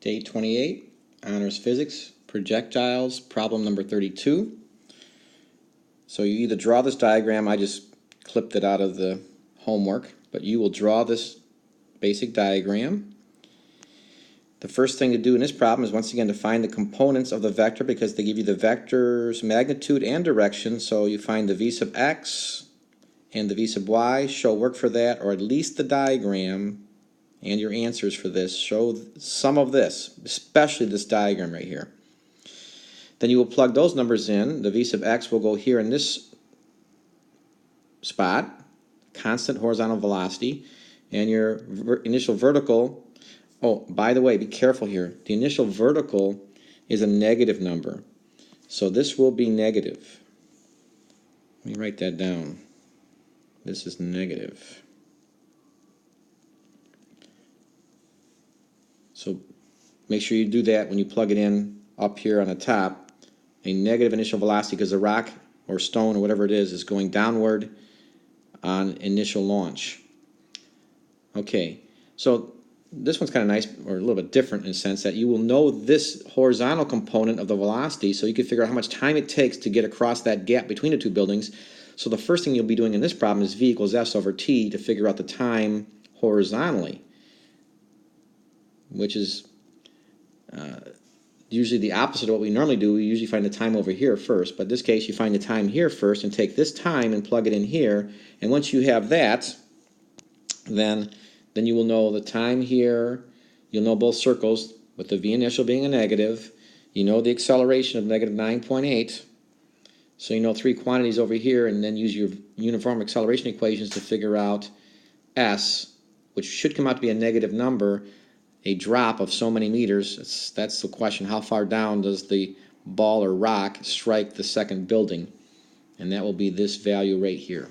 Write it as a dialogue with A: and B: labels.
A: Day 28, Honors Physics, Projectiles, problem number 32. So you either draw this diagram, I just clipped it out of the homework, but you will draw this basic diagram. The first thing to do in this problem is once again to find the components of the vector, because they give you the vector's magnitude and direction. So you find the v sub x and the v sub y, show work for that, or at least the diagram and your answers for this. Show some of this, especially this diagram right here. Then you will plug those numbers in. The v sub x will go here in this spot, constant horizontal velocity, and your initial vertical. Oh, by the way, be careful here. The initial vertical is a negative number, so this will be negative. Let me write that down. This is negative. So make sure you do that when you plug it in up here on the top. A negative initial velocity, because the rock or stone or whatever it is going downward on initial launch. Okay, so this one's kind of nice, or a little bit different in the sense that you will know this horizontal component of the velocity, so you can figure out how much time it takes to get across that gap between the two buildings. So the first thing you'll be doing in this problem is v equals s over t to figure out the time horizontally, which is usually the opposite of what we normally do. We usually find the time over here first, but in this case you find the time here first and take this time and plug it in here, and once you have that, then you will know the time here. You'll know both circles, with the v initial being a negative. You know the acceleration of negative 9.8, so you know three quantities over here, and then use your uniform acceleration equations to figure out s, which should come out to be a negative number, a drop of so many meters. That's the question. How far down does the ball or rock strike the second building? And that will be this value right here.